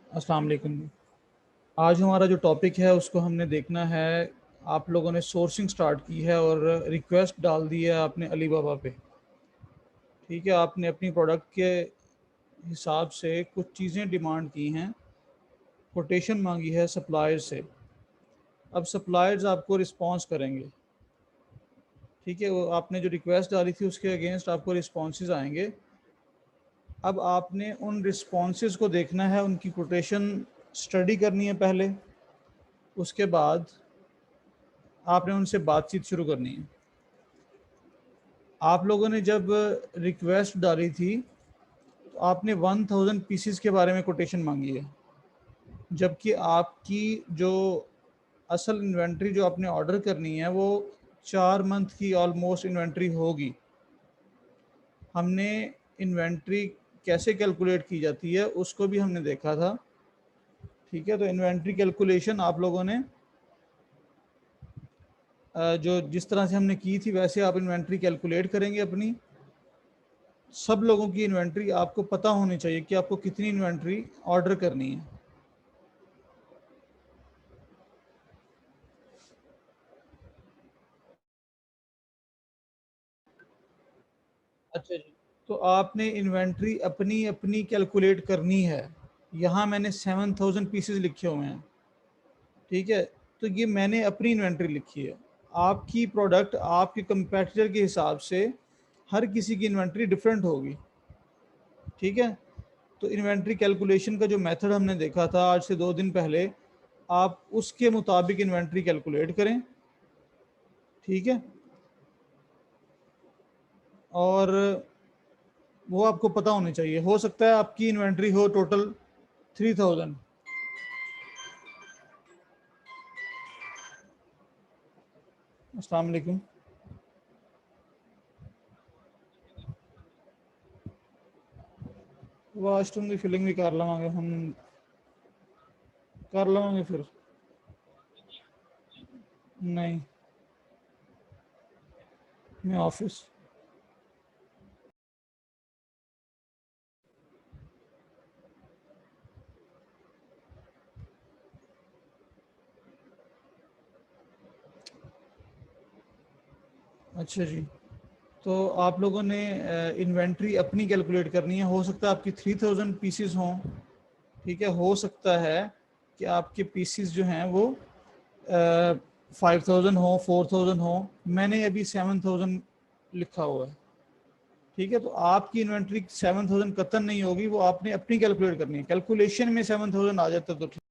अस्सलाम वालेकुम। आज हमारा जो टॉपिक है उसको हमने देखना है। आप लोगों ने सोर्सिंग स्टार्ट की है और रिक्वेस्ट डाल दी है आपने अली बाबा पे। ठीक है, आपने अपनी प्रोडक्ट के हिसाब से कुछ चीज़ें डिमांड की हैं, कोटेशन मांगी है सप्लायर से। अब सप्लायर्स आपको रिस्पॉन्स करेंगे। ठीक है, वो आपने जो रिक्वेस्ट डाली थी उसके अगेंस्ट आपको रिस्पॉन्सेज आएंगे। अब आपने उन रिस्पॉन्सेज को देखना है, उनकी कोटेशन स्टडी करनी है पहले। उसके बाद आपने उनसे बातचीत शुरू करनी है। आप लोगों ने जब रिक्वेस्ट डाली थी तो आपने 1000 पीसीस के बारे में कोटेशन मांगी है, जबकि आपकी जो असल इन्वेंट्री जो आपने ऑर्डर करनी है वो 4 मंथ की ऑलमोस्ट इन्वेंट्री होगी। हमने इन्वेंट्री कैसे कैलकुलेट की जाती है उसको भी हमने देखा था। ठीक है, तो इन्वेंट्री कैलकुलेशन आप लोगों ने जो जिस तरह से हमने की थी वैसे आप इन्वेंट्री कैलकुलेट करेंगे अपनी। सब लोगों की इन्वेंट्री आपको पता होनी चाहिए कि आपको कितनी इन्वेंट्री ऑर्डर करनी है। अच्छा जी, तो आपने इन्वेंट्री अपनी अपनी कैलकुलेट करनी है। यहाँ मैंने 7000 पीसेस लिखे हुए हैं। ठीक है, तो ये मैंने अपनी इन्वेंट्री लिखी है। आपकी प्रोडक्ट आपके कंपेटिटर के हिसाब से हर किसी की इन्वेंट्री डिफरेंट होगी। ठीक है, तो इन्वेंट्री कैलकुलेशन का जो मेथड हमने देखा था आज से 2 दिन पहले, आप उसके मुताबिक इन्वेंट्री कैलकुलेट करें। ठीक है, और वो आपको पता होनी चाहिए। हो सकता है आपकी इन्वेंट्री हो टोटल 3000। अस्सलाम वालेकुम। वाशरूम की फिलिंग भी कर लवांगे हम, कर लवांगे फिर। नहीं, मैं ऑफिस। अच्छा जी, तो आप लोगों ने इन्वेंट्री अपनी कैलकुलेट करनी है। हो सकता है आपकी 3000 पीसीस हों। ठीक है, हो सकता है कि आपके पीसीस जो हैं वो 5000 हो, 4000 हो। मैंने अभी 7000 लिखा हुआ है। ठीक है, तो आपकी इन्वेंट्री 7000 कतन नहीं होगी, वो आपने अपनी कैलकुलेट करनी है। कैलकुलेशन में 7000 आ जाता तो ठीक।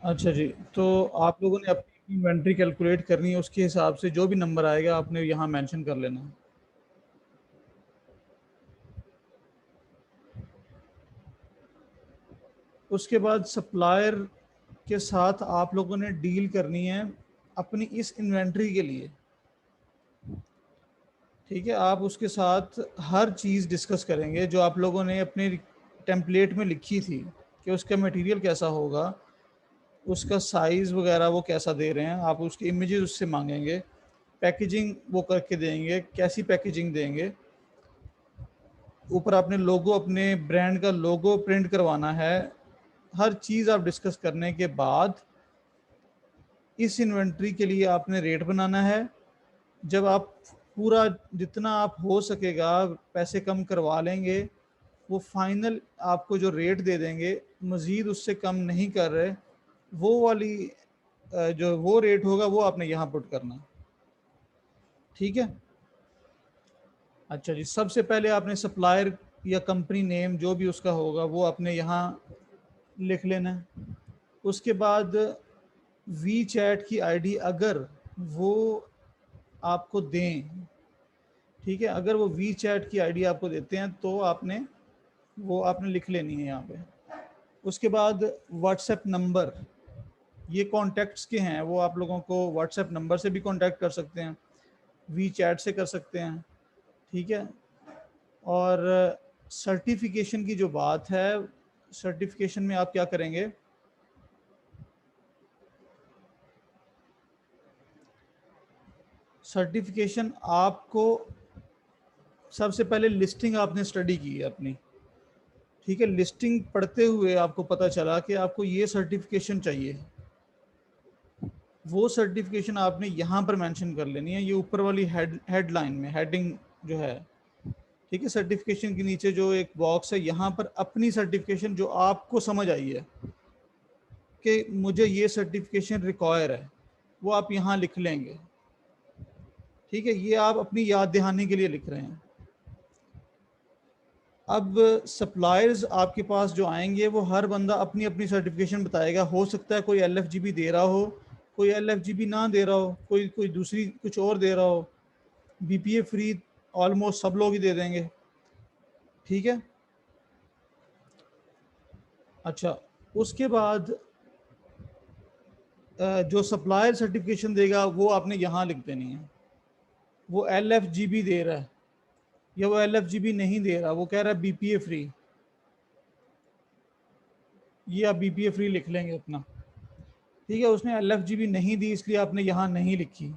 अच्छा जी, तो आप लोगों ने अपनी इन्वेंट्री कैलकुलेट करनी है, उसके हिसाब से जो भी नंबर आएगा आपने यहाँ मेंशन कर लेना है। उसके बाद सप्लायर के साथ आप लोगों ने डील करनी है अपनी इस इन्वेंट्री के लिए। ठीक है, आप उसके साथ हर चीज़ डिस्कस करेंगे जो आप लोगों ने अपने टेम्पलेट में लिखी थी कि उसका मटेरियल कैसा होगा, उसका साइज़ वगैरह वो कैसा दे रहे हैं। आप उसकी इमेजेस उससे मांगेंगे, पैकेजिंग वो करके देंगे, कैसी पैकेजिंग देंगे। ऊपर आपने लोगो, अपने ब्रांड का लोगो प्रिंट करवाना है। हर चीज़ आप डिस्कस करने के बाद इस इन्वेंट्री के लिए आपने रेट बनाना है। जब आप पूरा जितना आप हो सकेगा पैसे कम करवा लेंगे, वो फाइनल आपको जो रेट दे देंगे, मज़ीद उससे कम नहीं कर रहे, वो वाली जो वो रेट होगा वो आपने यहाँ पुट करना। ठीक है। अच्छा जी, सबसे पहले आपने सप्लायर या कंपनी नेम जो भी उसका होगा वो आपने यहाँ लिख लेना है। उसके बाद वी चैट की आईडी अगर वो आपको दें, ठीक है, अगर वो वी चैट की आईडी आपको देते हैं तो आपने वो आपने लिख लेनी है यहाँ पे। उसके बाद व्हाट्सएप नंबर, ये कॉन्टैक्ट्स के हैं, वो आप लोगों को व्हाट्सएप नंबर से भी कॉन्टैक्ट कर सकते हैं, वी चैट से कर सकते हैं। ठीक है, और सर्टिफिकेशन की जो बात है, सर्टिफिकेशन में आप क्या करेंगे, सर्टिफिकेशन आपको सबसे पहले लिस्टिंग आपने स्टडी की है अपनी, ठीक है। लिस्टिंग पढ़ते हुए आपको पता चला कि आपको ये सर्टिफिकेशन चाहिए, वो सर्टिफिकेशन आपने यहाँ पर मेंशन कर लेनी है, ये ऊपर वाली हेडलाइन में, हेडिंग जो है, ठीक है। सर्टिफिकेशन के नीचे जो एक बॉक्स है, यहाँ पर अपनी सर्टिफिकेशन जो आपको समझ आई है कि मुझे ये सर्टिफिकेशन रिक्वायर है, वो आप यहाँ लिख लेंगे, ठीक है। ये आप अपनी याद दहानी के लिए लिख रहे हैं। अब सप्लायर्स आपके पास जो आएंगे, वो हर बंदा अपनी अपनी सर्टिफिकेशन बताएगा। हो सकता है कोई LFGB दे रहा हो, कोई LFGB ना दे रहा हो, कोई कोई दूसरी कुछ और दे रहा हो। BPA फ्री ऑलमोस्ट सब लोग ही दे देंगे, ठीक है। अच्छा, उसके बाद जो सप्लायर सर्टिफिकेशन देगा वो आपने यहाँ लिख देनी है। वो LFGB दे रहा है या वो LFGB नहीं दे रहा, वो कह रहा है BPA फ्री, ये आप BPA फ्री लिख लेंगे अपना, ठीक है। उसने LFGB नहीं दी, इसलिए आपने यहाँ नहीं लिखी।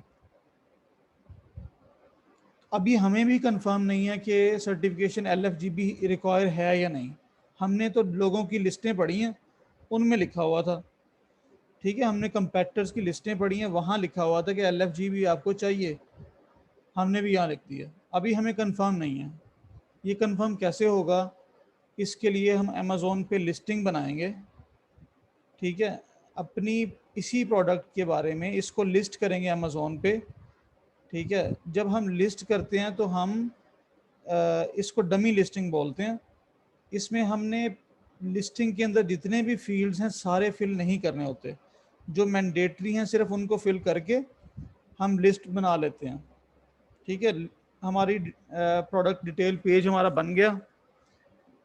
अभी हमें भी कंफर्म नहीं है कि सर्टिफिकेशन LFGB रिक्वायर है या नहीं। हमने तो लोगों की लिस्टें पढ़ी हैं, उनमें लिखा हुआ था, ठीक है। हमने कंपेटिटर्स की लिस्टें पढ़ी हैं, वहाँ लिखा हुआ था कि LFGB आपको चाहिए, हमने भी यहाँ लिख दिया। अभी हमें कंफर्म नहीं है। ये कंफर्म कैसे होगा, इसके लिए हम अमेज़ोन पे लिस्टिंग बनाएंगे, ठीक है। अपनी इसी प्रोडक्ट के बारे में इसको लिस्ट करेंगे अमेज़ोन पे, ठीक है। जब हम लिस्ट करते हैं तो हम इसको डमी लिस्टिंग बोलते हैं। इसमें हमने लिस्टिंग के अंदर जितने भी फील्ड्स हैं सारे फिल नहीं करने होते, जो मैंडेटरी हैं सिर्फ उनको फिल करके हम लिस्ट बना लेते हैं, ठीक है। हमारी प्रोडक्ट डिटेल पेज हमारा बन गया,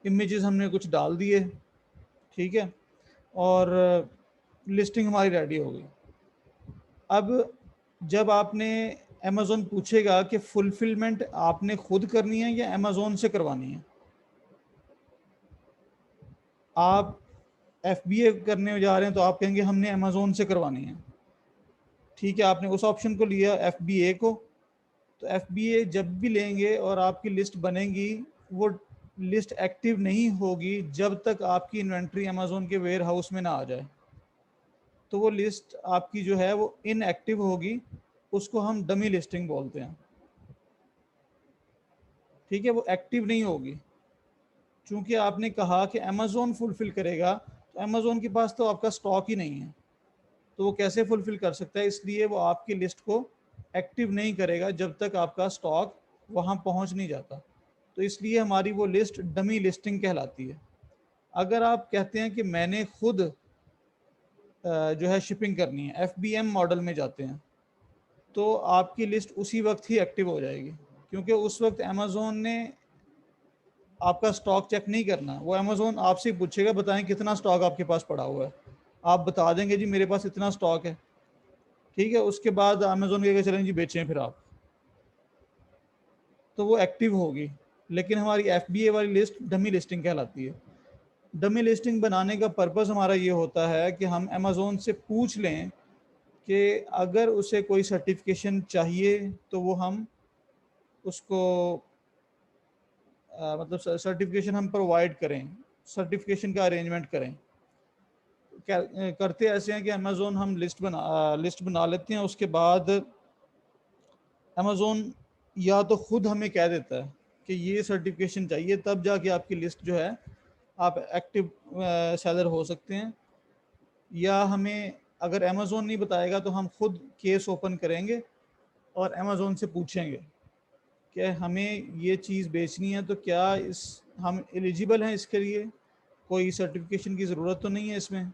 इमेजेस हमने कुछ डाल दिए, ठीक है, और लिस्टिंग हमारी रेडी हो गई। अब जब आपने अमेज़ोन पूछेगा कि फुलफिलमेंट आपने खुद करनी है या अमेज़ोन से करवानी है, आप FBA करने जा रहे हैं तो आप कहेंगे हमने अमेज़ोन से करवानी है, ठीक है। आपने उस ऑप्शन को लिया FBA को, तो FBA जब भी लेंगे और आपकी लिस्ट बनेगी, वो लिस्ट एक्टिव नहीं होगी जब तक आपकी इन्वेंट्री अमेज़ोन के वेयर हाउस में ना आ जाए। तो वो लिस्ट आपकी जो है वो इनएक्टिव होगी, उसको हम डमी लिस्टिंग बोलते हैं, ठीक है। वो एक्टिव नहीं होगी, चूंकि आपने कहा कि अमेज़ोन फुलफिल करेगा, तो अमेज़ोन के पास तो आपका स्टॉक ही नहीं है, तो वो कैसे फुलफिल कर सकता है। इसलिए वो आपकी लिस्ट को एक्टिव नहीं करेगा जब तक आपका स्टॉक वहाँ पहुँच नहीं जाता। तो इसलिए हमारी वो लिस्ट डमी लिस्टिंग कहलाती है। अगर आप कहते हैं कि मैंने खुद जो है शिपिंग करनी है, FBM मॉडल में जाते हैं, तो आपकी लिस्ट उसी वक्त ही एक्टिव हो जाएगी, क्योंकि उस वक्त अमेज़ोन ने आपका स्टॉक चेक नहीं करना। वो अमेज़ोन आपसे पूछेगा बताएं कितना स्टॉक आपके पास पड़ा हुआ है, आप बता देंगे जी मेरे पास इतना स्टॉक है, ठीक है। उसके बाद अमेज़ोन कहेगा चलें जी बेचें फिर आप, तो वो एक्टिव होगी। लेकिन हमारी FBA वाली लिस्ट डमी लिस्टिंग कहलाती है। डमी लिस्टिंग बनाने का पर्पस हमारा ये होता है कि हम अमेज़ोन से पूछ लें कि अगर उसे कोई सर्टिफिकेशन चाहिए तो वो हम उसको मतलब सर्टिफिकेशन हम प्रोवाइड करें, सर्टिफिकेशन का अरेंजमेंट करें। करते ऐसे हैं कि अमेज़ोन हम लिस्ट बना लेते हैं, उसके बाद अमेज़ोन या तो खुद हमें कह देता है कि ये सर्टिफिकेशन चाहिए, तब जाके आपकी लिस्ट जो है आप एक्टिव सेलर हो सकते हैं। या हमें अगर अमेज़ोन नहीं बताएगा तो हम खुद केस ओपन करेंगे और अमेज़ोन से पूछेंगे कि हमें ये चीज़ बेचनी है, तो क्या इस हम एलिजिबल हैं इसके लिए, कोई सर्टिफिकेशन की ज़रूरत तो नहीं है इसमें।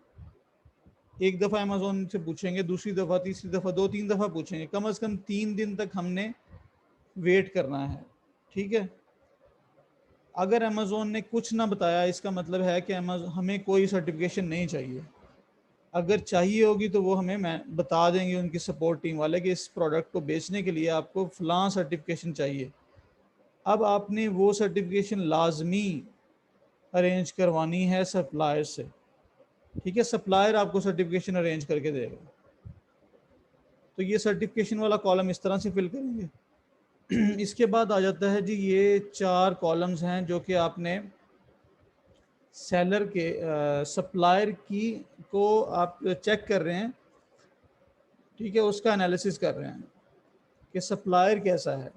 एक दफ़ा अमेज़ोन से पूछेंगे, दूसरी दफ़ा, तीसरी दफ़ा, 2-3 दफ़ा पूछेंगे, कम से कम 3 दिन तक हमने वेट करना है, ठीक है। अगर अमेज़ोन ने कुछ ना बताया, इसका मतलब है कि हमें कोई सर्टिफिकेशन नहीं चाहिए। अगर चाहिए होगी तो वो हमें बता देंगे उनकी सपोर्ट टीम वाले कि इस प्रोडक्ट को बेचने के लिए आपको फ़लाँ सर्टिफिकेशन चाहिए। अब आपने वो सर्टिफिकेशन लाजमी अरेंज करवानी है सप्लायर से, ठीक है। सप्लायर आपको सर्टिफिकेशन अरेंज करके देगा। तो ये सर्टिफिकेशन वाला कॉलम इस तरह से फिल करेंगे। इसके बाद आ जाता है जी, ये 4 कॉलम्स हैं जो कि आपने सेलर के सप्लायर की को आप चेक कर रहे हैं, ठीक है, उसका एनालिसिस कर रहे हैं कि सप्लायर कैसा है।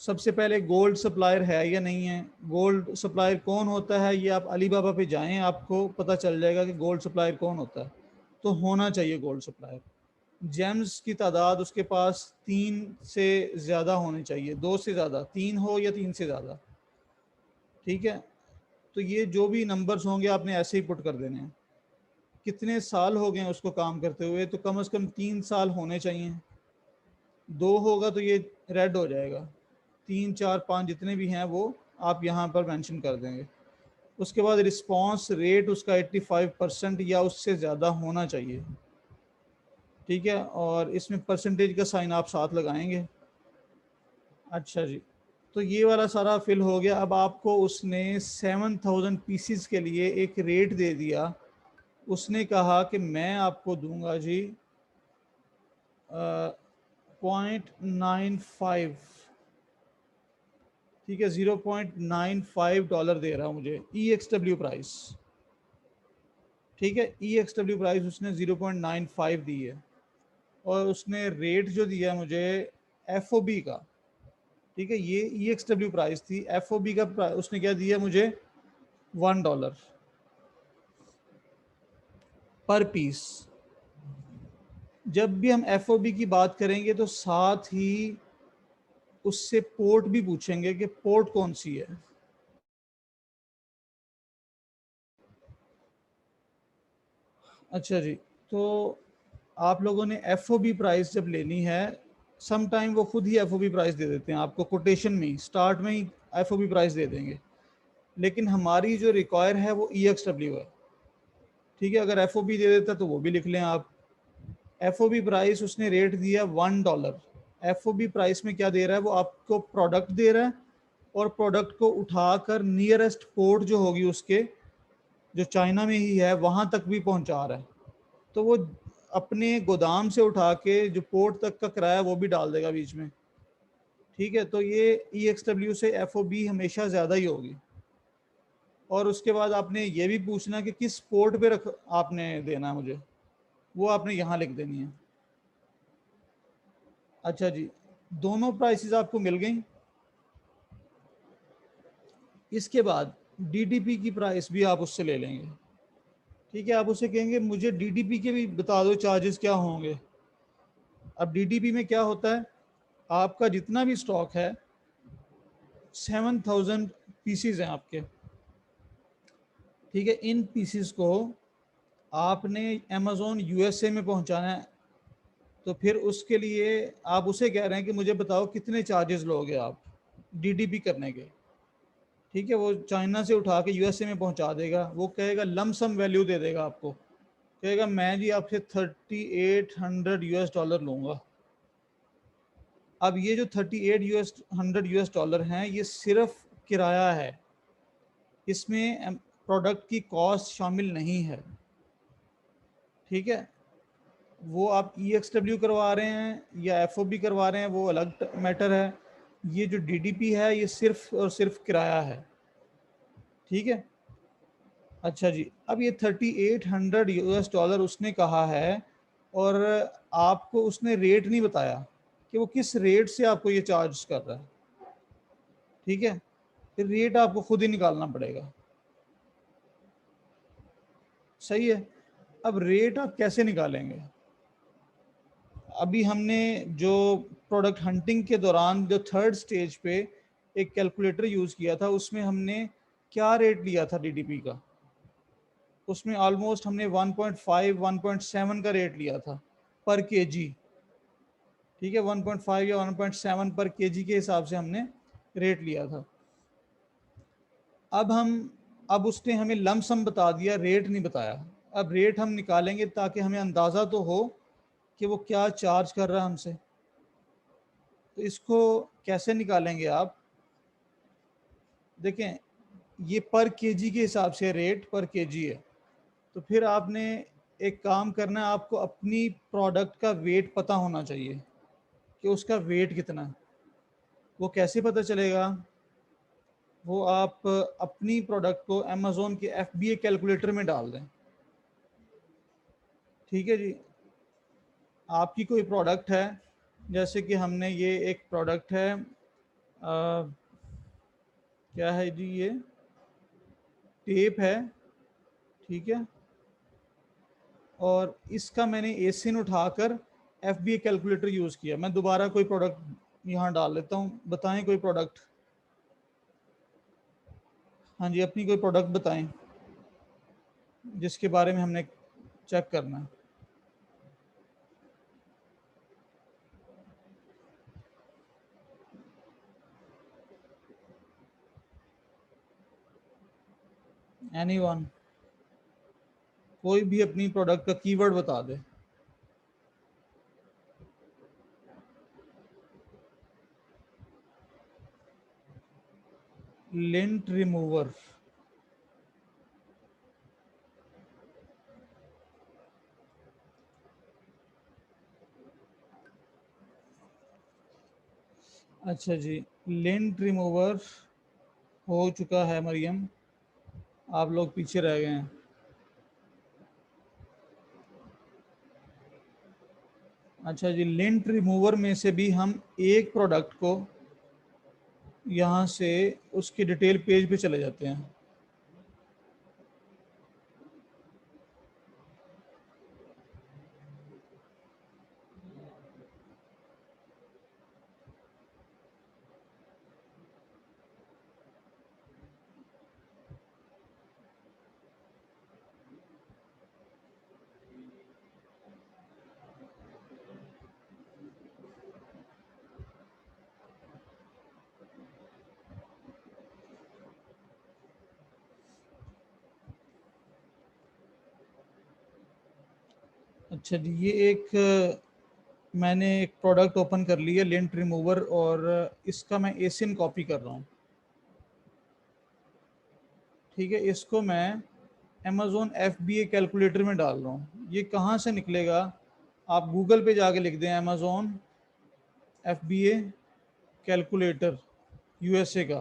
सबसे पहले गोल्ड सप्लायर है या नहीं है। गोल्ड सप्लायर कौन होता है, ये आप अलीबाबा पे जाएं, आपको पता चल जाएगा कि गोल्ड सप्लायर कौन होता है। तो होना चाहिए गोल्ड सप्लायर। जेम्स की तादाद उसके पास 3 से ज़्यादा होनी चाहिए, 2 से ज़्यादा, 3 हो या 3 से ज़्यादा, ठीक है। तो ये जो भी नंबर्स होंगे आपने ऐसे ही पुट कर देने हैं। कितने साल हो गए उसको काम करते हुए, तो कम से कम 3 साल होने चाहिए। 2 होगा तो ये रेड हो जाएगा। 3, 4, 5 जितने भी हैं वो आप यहाँ पर मेंशन कर देंगे। उसके बाद रिस्पांस रेट उसका 85% या उससे ज़्यादा होना चाहिए, ठीक है। और इसमें परसेंटेज का साइन आप साथ लगाएंगे। अच्छा जी, तो ये वाला सारा फिल हो गया। अब आपको उसने 7000 पीसीज के लिए एक रेट दे दिया। उसने कहा कि मैं आपको दूंगा जी 0.95, ठीक है, $0.95 दे रहा हूँ मुझे EXW प्राइस, ठीक है। EXW प्राइस उसने 0.95 दी है। और उसने रेट जो दिया मुझे FOB का, ठीक है, ये EXW प्राइस थी। FOB का उसने क्या दिया मुझे, $1 पर पीस। जब भी हम FOB की बात करेंगे तो साथ ही उससे पोर्ट भी पूछेंगे कि पोर्ट कौन सी है। अच्छा जी, तो आप लोगों ने FOB प्राइस जब लेनी है, सम टाइम वो खुद ही FOB प्राइस दे देते हैं आपको, कोटेशन में ही, स्टार्ट में ही FOB प्राइस दे देंगे। लेकिन हमारी जो रिक्वायर है वो EXW है, ठीक है। अगर FOB दे देता तो वो भी लिख लें आप। FOB प्राइस उसने रेट दिया $1। FOB प्राइस में क्या दे रहा है, वो आपको प्रोडक्ट दे रहा है और प्रोडक्ट को उठाकर नियरेस्ट पोर्ट जो होगी उसके, जो चाइना में ही है, वहाँ तक भी पहुँचा रहा है। तो वो अपने गोदाम से उठा के जो पोर्ट तक का किराया वो भी डाल देगा बीच में, ठीक है। तो ये EXW से FOB हमेशा ज़्यादा ही होगी। और उसके बाद आपने ये भी पूछना कि किस पोर्ट पे रख आपने देना है मुझे, वो आपने यहाँ लिख देनी है। अच्छा जी, दोनों प्राइसेस आपको मिल गई। इसके बाद DDP की प्राइस भी आप उससे ले लेंगे, ठीक है। आप उससे कहेंगे मुझे DDP के भी बता दो चार्जेस क्या होंगे। अब DDP में क्या होता है, आपका जितना भी स्टॉक है 7000 पीसीज हैं आपके, ठीक है। इन पीसीज को आपने अमेज़ोन USA में पहुंचाना है। तो फिर उसके लिए आप उसे कह रहे हैं कि मुझे बताओ कितने चार्जेस लोगे आप DDP करने के, ठीक है। वो चाइना से उठा के USA में पहुंचा देगा। वो कहेगा लमसम वैल्यू दे देगा आपको, कहेगा मैं जी आपसे $3800 लूँगा। अब ये जो $3800 हैं, ये सिर्फ किराया है, इसमें प्रोडक्ट की कॉस्ट शामिल नहीं है, ठीक है। वो आप EXW करवा रहे हैं या FOB करवा रहे हैं वो अलग मैटर है। ये जो DDP है ये सिर्फ और सिर्फ किराया है, ठीक है। अच्छा जी, अब ये $3800 उसने कहा है और आपको उसने रेट नहीं बताया कि वो किस रेट से आपको ये चार्ज कर रहा है, ठीक है। फिर रेट आपको खुद ही निकालना पड़ेगा, सही है। अब रेट आप कैसे निकालेंगे। अभी हमने जो प्रोडक्ट हंटिंग के दौरान जो थर्ड स्टेज पे एक कैलकुलेटर यूज़ किया था, उसमें हमने क्या रेट लिया था DDP का, उसमें ऑलमोस्ट हमने 1.5 1.7 का रेट लिया था पर केजी, ठीक है। 1.5 या 1.7 पर केजी के हिसाब से हमने रेट लिया था। अब उसने हमें लमसम बता दिया, रेट नहीं बताया। अब रेट हम निकालेंगे ताकि हमें अंदाज़ा तो हो कि वो क्या चार्ज कर रहा है हमसे। तो इसको कैसे निकालेंगे आप, देखें ये पर केजी के हिसाब से रेट पर केजी है। तो फिर आपने एक काम करना है, आपको अपनी प्रोडक्ट का वेट पता होना चाहिए कि उसका वेट कितना है। वो कैसे पता चलेगा? वो आप अपनी प्रोडक्ट को अमेज़ोन के FBA कैलकुलेटर में डाल दें। ठीक है जी। आपकी कोई प्रोडक्ट है, जैसे कि हमने ये एक प्रोडक्ट है, क्या है जी, ये टेप है, ठीक है, और इसका मैंने एसिन उठाकर FBA कैलकुलेटर यूज़ किया। मैं दोबारा कोई प्रोडक्ट यहाँ डाल लेता हूँ। बताएं कोई प्रोडक्ट। हाँ जी, अपनी कोई प्रोडक्ट बताएं जिसके बारे में हमने चेक करना है। एनीवन, कोई भी अपनी प्रोडक्ट का कीवर्ड बता दे। लिंट रिमूवर, अच्छा जी, लिंट रिमूवर हो चुका है मरियम, आप लोग पीछे रह गए हैं। अच्छा जी, लिंट रिमूवर में से भी हम एक प्रोडक्ट को यहाँ से उसके डिटेल पेज पे चले जाते हैं। अच्छा जी, ये एक मैंने एक प्रोडक्ट ओपन कर लिया लिंट रिमूवर, और इसका मैं एसिन कॉपी कर रहा हूँ। ठीक है, इसको मैं अमेज़ोन FBA कैलकुलेटर में डाल रहा हूँ। ये कहाँ से निकलेगा? आप गूगल पे जाके लिख दें अमेज़ोन FBA कैलकुलेटर USA का,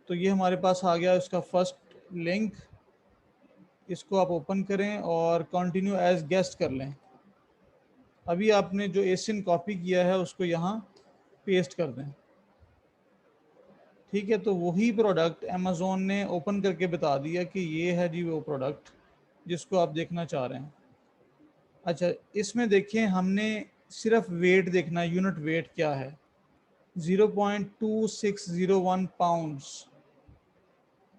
तो ये हमारे पास आ गया इसका फर्स्ट लिंक। इसको आप ओपन करें और कंटिन्यू एज गेस्ट कर लें। अभी आपने जो एसिन कॉपी किया है उसको यहाँ पेस्ट कर दें। ठीक है, तो वही प्रोडक्ट अमेज़ोन ने ओपन करके बता दिया कि ये है जी वो प्रोडक्ट जिसको आप देखना चाह रहे हैं। अच्छा, इसमें देखिए हमने सिर्फ वेट देखना है, यूनिट वेट क्या है, 0.2601 पाउंड्स।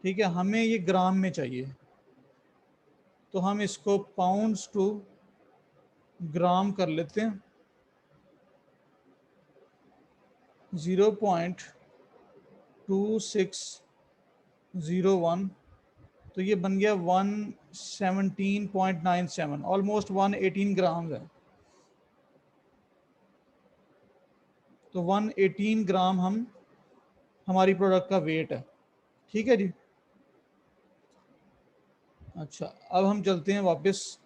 ठीक है, हमें ये ग्राम में चाहिए, तो हम इसको पाउंड्स टू ग्राम कर लेते हैं। 0.2601, तो ये बन गया 117.97, ऑलमोस्ट 118 ग्राम है। तो 118 ग्राम हम हमारी प्रोडक्ट का वेट है। ठीक है जी। अच्छा, अब हम चलते हैं वापस।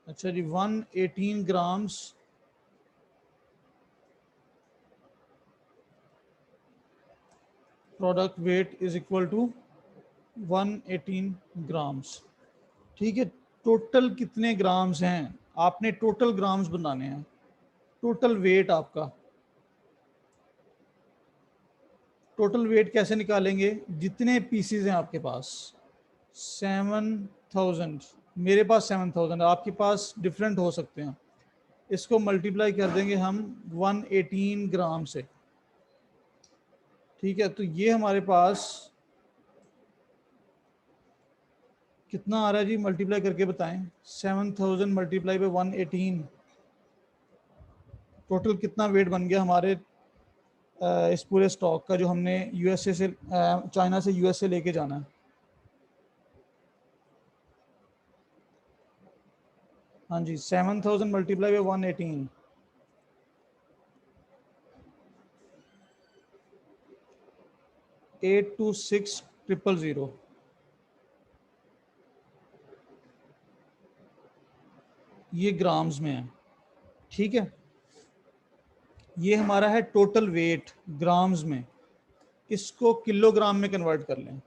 अच्छा जी, 118 grams product weight is equal to 118 grams. ठीक है, टोटल कितने ग्राम्स हैं? आपने टोटल ग्राम्स बनाने हैं, टोटल वेट आपका। टोटल वेट कैसे निकालेंगे? जितने पीसीज हैं आपके पास, 7000, मेरे पास 7000, आपके पास डिफरेंट हो सकते हैं। इसको मल्टीप्लाई कर देंगे हम 118 ग्राम से। ठीक है, तो ये हमारे पास कितना आ रहा है जी? मल्टीप्लाई करके बताएं। 7000 मल्टीप्लाई बाई 118, टोटल कितना वेट बन गया हमारे इस पूरे स्टॉक का जो हमने यूएसए से चाइना से यूएसए लेके जाना है? हाँ जी, 7000 मल्टीप्लाई बाई 118, 826000, ये ग्राम्स में है। ठीक है, ये हमारा है टोटल वेट ग्राम्स में, इसको किलोग्राम में कन्वर्ट कर लें।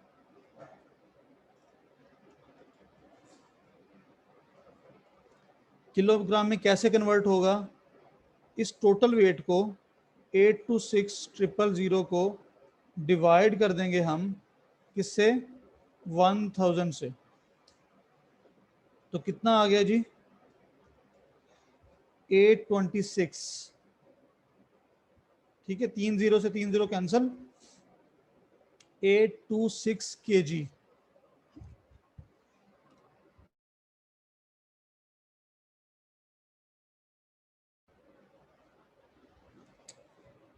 किलोग्राम में कैसे कन्वर्ट होगा? इस टोटल वेट को 826000 को डिवाइड कर देंगे हम किससे? 1000 से। तो कितना आ गया जी? 826। ठीक है, 3 0 से 3 0 कैंसल, 826 kg।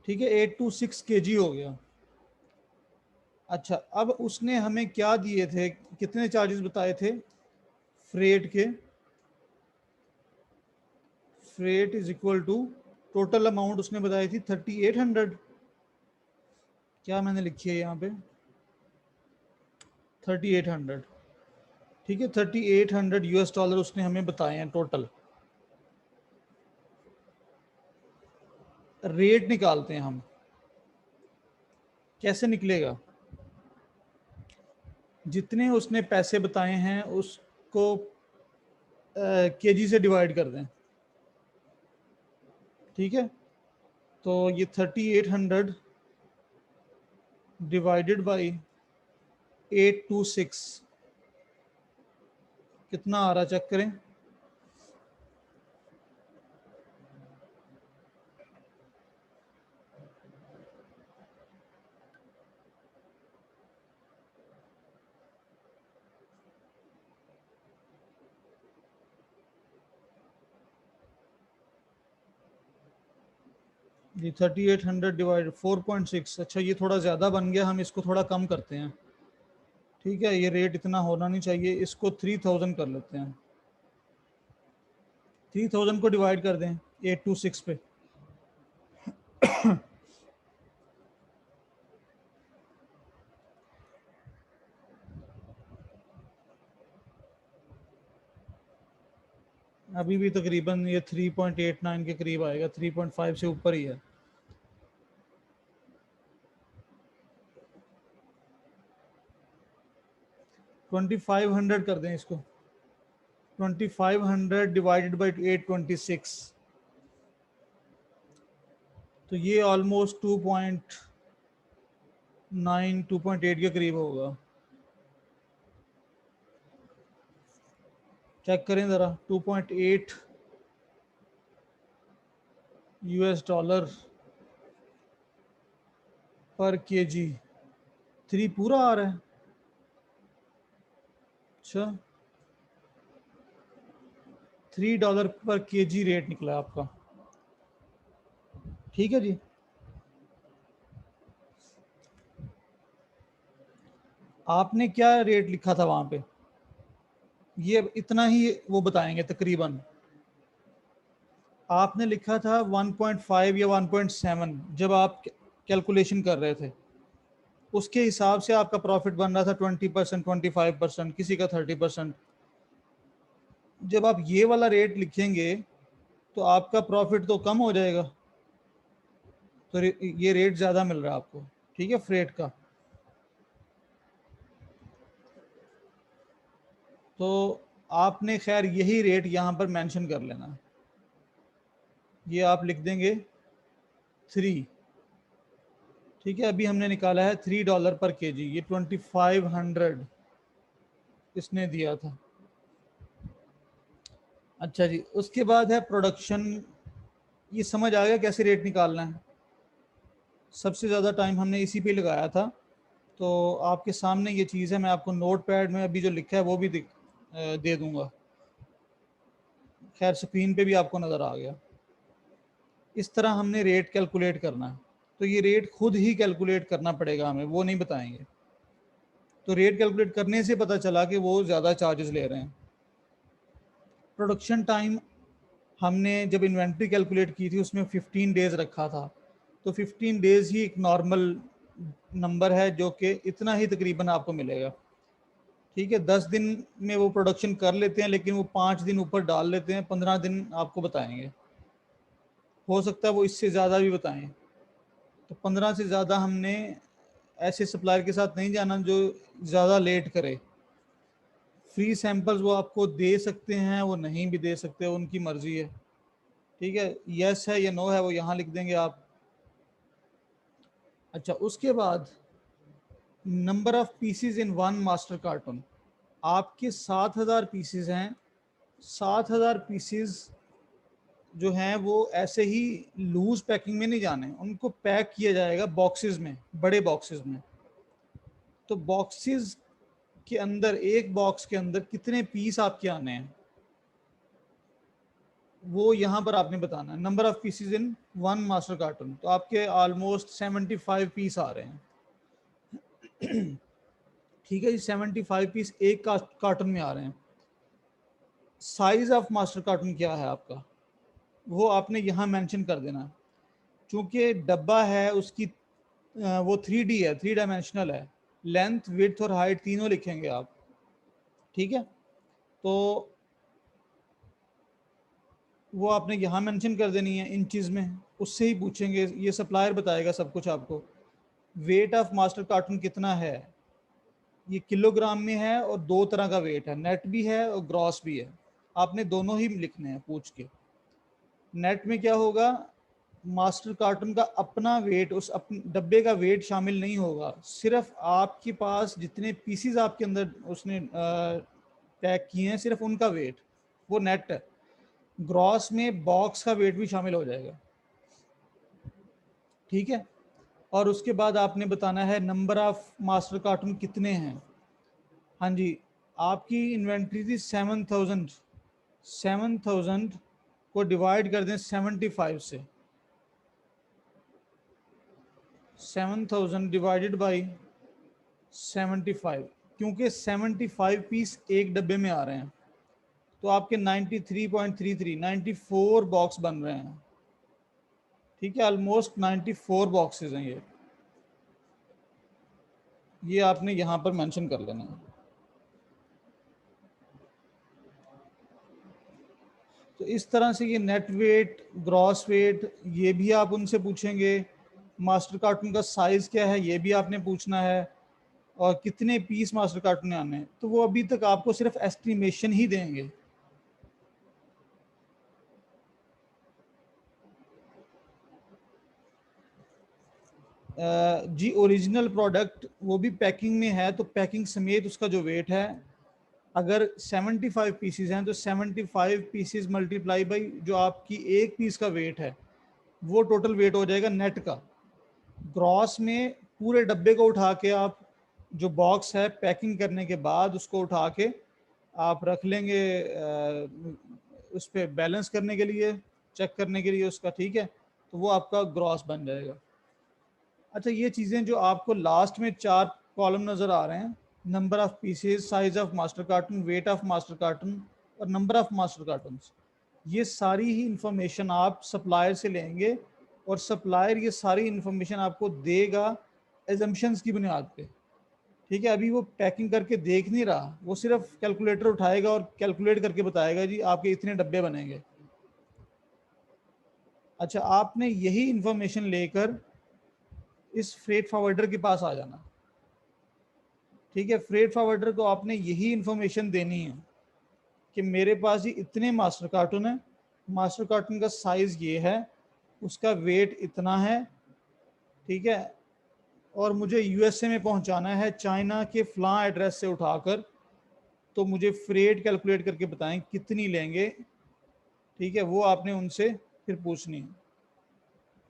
ठीक है, 826 kg हो गया। अच्छा, अब उसने हमें क्या दिए थे, कितने चार्जेस बताए थे फ्रेट के? Freight is equal to total amount उसने बताई थी 3800। क्या मैंने लिखी है यहाँ पे? 3800। ठीक है, 3800 यूएस डॉलर उसने हमें बताए हैं टोटल। रेट निकालते हैं हम, कैसे निकलेगा? जितने उसने पैसे बताए हैं उसको केजी से डिवाइड कर दें। ठीक है, तो ये 3800 डिवाइडेड बाई 826 कितना आ रहा, चेक करें। ये 3800 डिवाइड 4.6। अच्छा, ये थोड़ा ज़्यादा बन गया, हम इसको थोड़ा कम करते हैं। ठीक है, ये रेट इतना होना नहीं चाहिए, इसको 3000 कर लेते हैं। 3000 को डिवाइड कर दें 826 पे। अभी भी तकरीबन ये 3.89 के करीब आएगा, 3.5 से ऊपर ही है। $2500 कर दें इसको। 2500 डिवाइडेड बाई 826, तो ये ऑलमोस्ट 2.9 2.8 के करीब होगा। चेक करें ज़रा, 2.8 यूएस डॉलर पर केजी। 3 पूरा आ रहा है। अच्छा, $3 पर केजी रेट निकला आपका। ठीक है जी, आपने क्या रेट लिखा था वहां पे? ये इतना ही वो बताएंगे तकरीबन। आपने लिखा था 1.5 या 1.7 जब आप कैलकुलेशन कर रहे थे, उसके हिसाब से आपका प्रॉफिट बन रहा था 20%, 25%, किसी का 30%। जब आप ये वाला रेट लिखेंगे तो आपका प्रॉफिट तो कम हो जाएगा, तो ये रेट ज़्यादा मिल रहा है आपको। ठीक है, फ्रेट का। तो आपने खैर यही रेट यहाँ पर मेंशन कर लेना। ये आप लिख देंगे 3। ठीक है, अभी हमने निकाला है $3 पर केजी, ये 2500 इसने दिया था। अच्छा जी, उसके बाद है प्रोडक्शन। ये समझ आ गया कैसे रेट निकालना है? सबसे ज़्यादा टाइम हमने इसी पे लगाया था। तो आपके सामने ये चीज़ है, मैं आपको नोट पैड में अभी जो लिखा है वो भी दे दूंगा। खैर, स्क्रीन पे भी आपको नज़र आ गया। इस तरह हमने रेट कैलकुलेट करना है। तो ये रेट खुद ही कैलकुलेट करना पड़ेगा हमें, वो नहीं बताएंगे। तो रेट कैलकुलेट करने से पता चला कि वो ज़्यादा चार्जेस ले रहे हैं। प्रोडक्शन टाइम हमने जब इन्वेंट्री कैलकुलेट की थी उसमें 15 डेज रखा था, तो 15 डेज ही एक नॉर्मल नंबर है जो कि इतना ही तकरीबन आपको मिलेगा। ठीक है, 10 दिन में वो प्रोडक्शन कर लेते हैं, लेकिन वो 5 दिन ऊपर डाल लेते हैं, 15 दिन आपको बताएंगे, हो सकता है वो इससे ज़्यादा भी बताएं। तो 15 से ज़्यादा हमने ऐसे सप्लायर के साथ नहीं जाना जो ज़्यादा लेट करे। फ्री सैंपल्स वो आपको दे सकते हैं, वो नहीं भी दे सकते, उनकी मर्जी है। ठीक है, यस है या नो है वो यहाँ लिख देंगे आप। अच्छा, उसके बाद number of pieces in one master carton, आपके 7000 पीसीज हैं। 7000 पीसीज जो हैं वो ऐसे ही लूज पैकिंग में नहीं जाने, उनको पैक किया जाएगा बॉक्सेस में, बड़े बॉक्सेस में। तो बॉक्सेस के अंदर, एक बॉक्स के अंदर कितने पीस आपके आने हैं वो यहाँ पर आपने बताना है। Number of pieces in one master cartoon, तो आपके ऑलमोस्ट 75 पीस आ रहे हैं। ठीक है जी, 75 पीस एक कार्टून में आ रहे हैं। साइज ऑफ मास्टर कार्टून क्या है आपका, वो आपने यहाँ मेंशन कर देना। चूंकि डब्बा है उसकी वो 3D है, 3 डायमेंशनल है, लेंथ विड्थ और हाइट तीनों लिखेंगे आप। ठीक है, तो वो आपने यहाँ मेंशन कर देनी है इंचेस में, उससे ही पूछेंगे, ये सप्लायर बताएगा सब कुछ आपको। वेट ऑफ मास्टर कार्टून कितना है, ये किलोग्राम में है, और दो तरह का वेट है, नेट भी है और ग्रॉस भी है। आपने दोनों ही लिखने हैं पूछ के। नेट में क्या होगा, मास्टर कार्टून का अपना वेट, उस अपने डब्बे का वेट शामिल नहीं होगा, सिर्फ आपके पास जितने पीसीज आपके अंदर उसने पैक किए हैं सिर्फ उनका वेट, वो नेट है। ग्रॉस में बॉक्स का वेट भी शामिल हो जाएगा। ठीक है, और उसके बाद आपने बताना है नंबर ऑफ मास्टर कार्टून कितने हैं। हाँ जी, आपकी इन्वेंट्री थी 7000। 7000 को डिवाइड कर दें 75 से, 7000 डिवाइडेड बाई 75, क्योंकि 75 पीस एक डब्बे में आ रहे हैं, तो आपके 93.33 94 बॉक्स बन रहे हैं। ठीक है, ऑलमोस्ट 94 बॉक्सेस हैं ये आपने यहाँ पर मेंशन कर लेना है। तो इस तरह से ये नेट वेट, ग्रॉस वेट, ये भी आप उनसे पूछेंगे। मास्टर कार्टून का साइज क्या है ये भी आपने पूछना है, और कितने पीस मास्टर कार्टून में आने हैं, तो वो अभी तक आपको सिर्फ एस्टिमेशन ही देंगे। जी, ओरिजिनल प्रोडक्ट वो भी पैकिंग में है, तो पैकिंग समेत उसका जो वेट है, अगर 75 पीसीज हैं तो 75 पीसीज मल्टीप्लाई बाई जो आपकी एक पीस का वेट है, वो टोटल वेट हो जाएगा नेट का। ग्रॉस में पूरे डब्बे को उठा के आप, जो बॉक्स है पैकिंग करने के बाद उसको उठा के आप रख लेंगे उस पर बैलेंस करने के लिए, चेक करने के लिए उसका। ठीक है, तो वो आपका ग्रॉस बन जाएगा। अच्छा, ये चीज़ें जो आपको लास्ट में 4 कॉलम नज़र आ रहे हैं, number of pieces, size of master cartoon, weight of master cartoon और नंबर ऑफ मास्टर कार्टून, ये सारी ही इंफॉर्मेशन आप सप्लायर से लेंगे, और सप्लायर ये सारी इंफॉर्मेशन आपको देगा एजम्पशंस की बुनियाद पे। ठीक है, अभी वो पैकिंग करके देख नहीं रहा, वो सिर्फ कैलकुलेटर उठाएगा और कैलकुलेट करके बताएगा जी आपके इतने डब्बे बनेंगे। अच्छा, आपने यही इंफॉर्मेशन लेकर इस फ्रेट फॉरवर्डर के पास आ जाना। ठीक है, फ्रेट फॉरवर्डर को आपने यही इंफॉर्मेशन देनी है कि मेरे पास ये इतने मास्टर कार्टून है, मास्टर कार्टून का साइज ये है, उसका वेट इतना है। ठीक है, और मुझे यूएसए में पहुंचाना है चाइना के फलां एड्रेस से उठाकर, तो मुझे फ्रेट कैलकुलेट करके बताएं कितनी लेंगे। ठीक है, वो आपने उनसे फिर पूछनी है।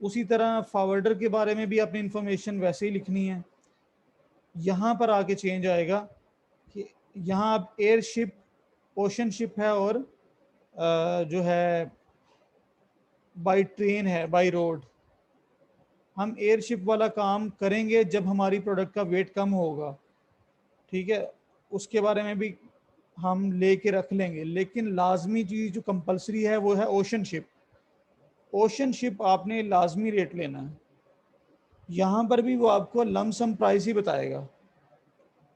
उसी तरह फॉरवर्डर के बारे में भी अपनी इंफॉर्मेशन वैसे ही लिखनी है। यहाँ पर आके चेंज आएगा कि यहाँ आप एयर शिप, ओशन शिप है, और जो है बाई ट्रेन है, बाई रोड। हम एयरशिप वाला काम करेंगे जब हमारी प्रोडक्ट का वेट कम होगा। ठीक है, उसके बारे में भी हम लेके रख लेंगे, लेकिन लाजमी चीज़ जो कंपलसरी है वो है ओशन शिप। ओशन शिप आपने लाजमी रेट लेना है। यहाँ पर भी वो आपको लमसम प्राइस ही बताएगा,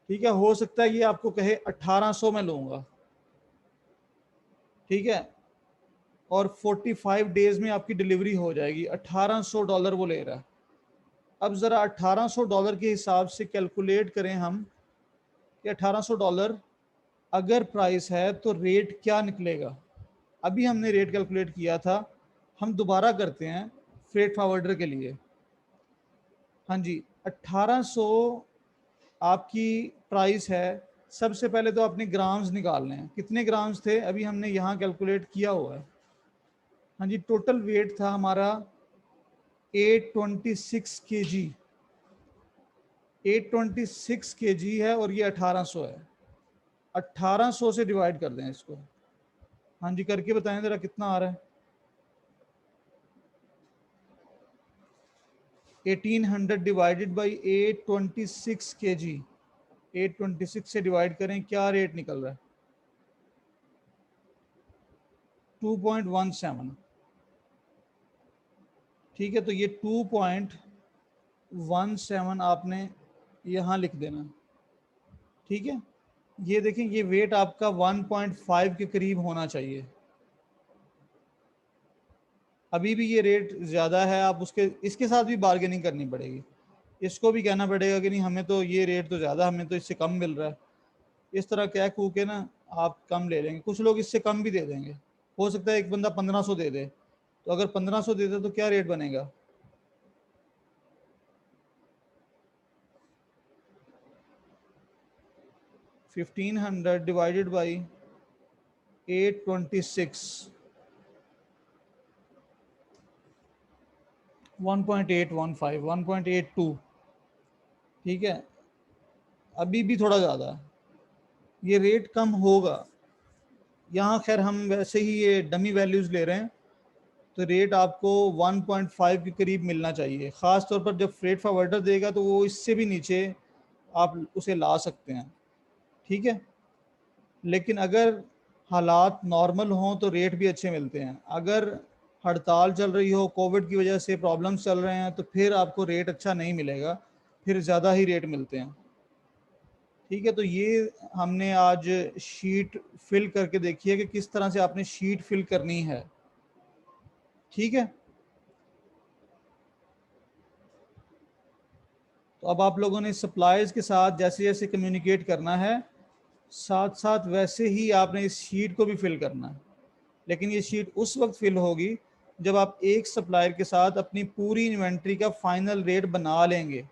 ठीक है। हो सकता है ये आपको कहे 1800 में लूँगा, ठीक है, और 45 डेज में आपकी डिलीवरी हो जाएगी। $1800 वो ले रहा है। अब ज़रा $1800 के हिसाब से कैलकुलेट करें हम कि $1800 अगर प्राइस है तो रेट क्या निकलेगा। अभी हमने रेट कैलकुलेट किया था, हम दोबारा करते हैं फ्रेट फॉरवर्डर के लिए। हाँ जी, 1800 आपकी प्राइस है। सबसे पहले तो आपने ग्राम्स निकालने हैं, कितने ग्राम्स थे अभी हमने यहाँ कैलकुलेट किया हुआ है। हाँ जी, टोटल वेट था हमारा 826 kg, 826 kg है और ये 1800 है। 1800 से डिवाइड कर दें इसको। हाँ जी, करके बताएं ज़रा कितना आ रहा है। 1800 डिवाइडेड बाई 826 kg, 826 से डिवाइड करें, क्या रेट निकल रहा है? 2.17, ठीक है। तो ये 2.17 आपने यहाँ लिख देना, ठीक है। ये देखें, ये वेट आपका 1.5 के करीब होना चाहिए। अभी भी ये रेट ज़्यादा है, आप उसके इसके साथ भी बार्गेनिंग करनी पड़ेगी। इसको भी कहना पड़ेगा कि नहीं, हमें तो ये रेट तो ज़्यादा, हमें तो इससे कम मिल रहा है। इस तरह कह कू के ना आप कम ले लेंगे। कुछ लोग इससे कम भी दे देंगे। हो सकता है एक बंदा 1500 दे दे, तो अगर 1500 दे दे तो क्या रेट बनेगा? 1500 डिवाइडेड बाई 826, 1.815, 1.82, ठीक है। अभी भी थोड़ा ज़्यादा है, ये रेट कम होगा। यहाँ खैर हम वैसे ही ये डमी वैल्यूज़ ले रहे हैं, तो रेट आपको 1.5 के करीब मिलना चाहिए। ख़ास तौर पर जब फ्रेट फॉरवर्डर देगा तो वो इससे भी नीचे आप उसे ला सकते हैं, ठीक है। लेकिन अगर हालात नॉर्मल हों तो रेट भी अच्छे मिलते हैं। अगर हड़ताल चल रही हो, कोविड की वजह से प्रॉब्लम्स चल रहे हैं, तो फिर आपको रेट अच्छा नहीं मिलेगा, फिर ज़्यादा ही रेट मिलते हैं, ठीक है। तो ये हमने आज शीट फिल करके देखी है कि किस तरह से आपने शीट फिल करनी है, ठीक है। तो अब आप लोगों ने सप्लायर्स के साथ जैसे जैसे कम्युनिकेट करना है, साथ साथ वैसे ही आपने इस शीट को भी फिल करना है। लेकिन ये शीट उस वक्त फिल होगी जब आप एक सप्लायर के साथ अपनी पूरी इन्वेंट्री का फाइनल रेट बना लेंगे,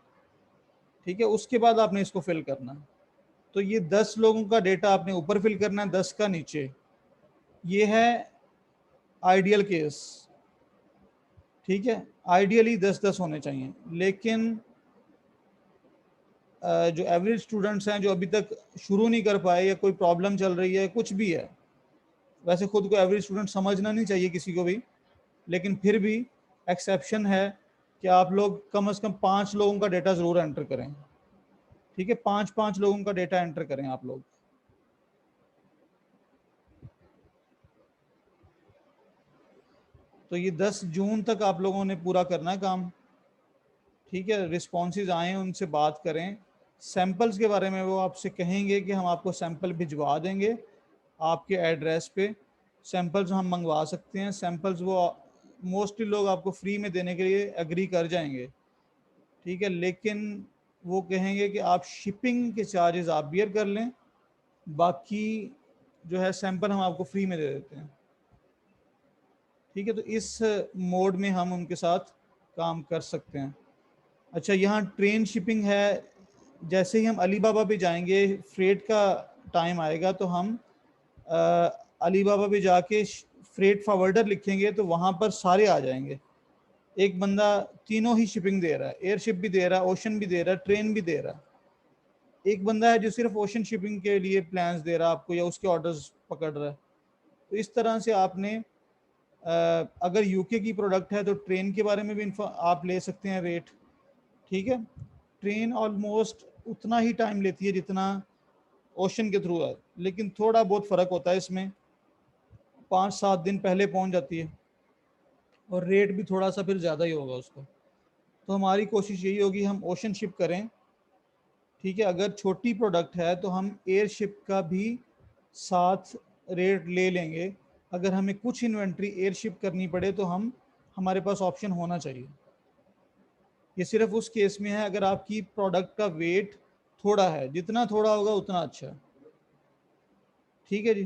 ठीक है। उसके बाद आपने इसको फिल करना है। तो ये 10 लोगों का डेटा आपने ऊपर फिल करना है, 10 का नीचे। ये है आइडियल केस, ठीक है। आइडियली 10-10 होने चाहिए, लेकिन जो एवरेज स्टूडेंट्स हैं जो अभी तक शुरू नहीं कर पाए या कोई प्रॉब्लम चल रही है, कुछ भी है, वैसे खुद को एवरेज स्टूडेंट समझना नहीं चाहिए किसी को भी, लेकिन फिर भी एक्सेप्शन है कि आप लोग कम से कम 5 लोगों का डेटा ज़रूर एंटर करें, ठीक है। 5-5 लोगों का डेटा एंटर करें आप लोग। तो ये 10 जून तक आप लोगों ने पूरा करना है काम, ठीक है। रिस्पॉन्सेज आए, उनसे बात करें। सैंपल्स के बारे में वो आपसे कहेंगे कि हम आपको सैंपल भिजवा देंगे आपके एड्रेस पे। सैंपल्स हम मंगवा सकते हैं। सैंपल्स वो मोस्टली लोग आपको फ्री में देने के लिए एग्री कर जाएंगे, ठीक है। लेकिन वो कहेंगे कि आप शिपिंग के चार्जेस आप बियर कर लें, बाकी जो है सैंपल हम आपको फ्री में दे देते हैं, ठीक है। तो इस मोड में हम उनके साथ काम कर सकते हैं। अच्छा, यहाँ ट्रेन शिपिंग है। जैसे ही हम अली बाबा पे जाएंगे, फ्रेट का टाइम आएगा तो हम अली बाबा पे जाके फ्रेट फॉरवर्डर लिखेंगे तो वहाँ पर सारे आ जाएंगे। एक बंदा तीनों ही शिपिंग दे रहा है, एयरशिप भी दे रहा है, ओशन भी दे रहा है, ट्रेन भी दे रहा है। एक बंदा है जो सिर्फ ओशन शिपिंग के लिए प्लान्स दे रहा है आपको या उसके ऑर्डर्स पकड़ रहा है। तो इस तरह से आपने अगर यूके की प्रोडक्ट है तो ट्रेन के बारे में भी आप ले सकते हैं रेट, ठीक है। ट्रेन ऑलमोस्ट उतना ही टाइम लेती है जितना ओशन के थ्रू है, लेकिन थोड़ा बहुत फ़र्क होता है इसमें, 5-7 दिन पहले पहुंच जाती है और रेट भी थोड़ा सा फिर ज़्यादा ही होगा उसका। तो हमारी कोशिश यही होगी हम ओशन शिप करें, ठीक है। अगर छोटी प्रोडक्ट है तो हम एयर शिप का भी साथ रेट ले लेंगे। अगर हमें कुछ इन्वेंट्री एयर शिप करनी पड़े तो हम हमारे पास ऑप्शन होना चाहिए। ये सिर्फ उस केस में है अगर आपकी प्रोडक्ट का वेट थोड़ा है, जितना थोड़ा होगा उतना अच्छा है। ठीक है जी।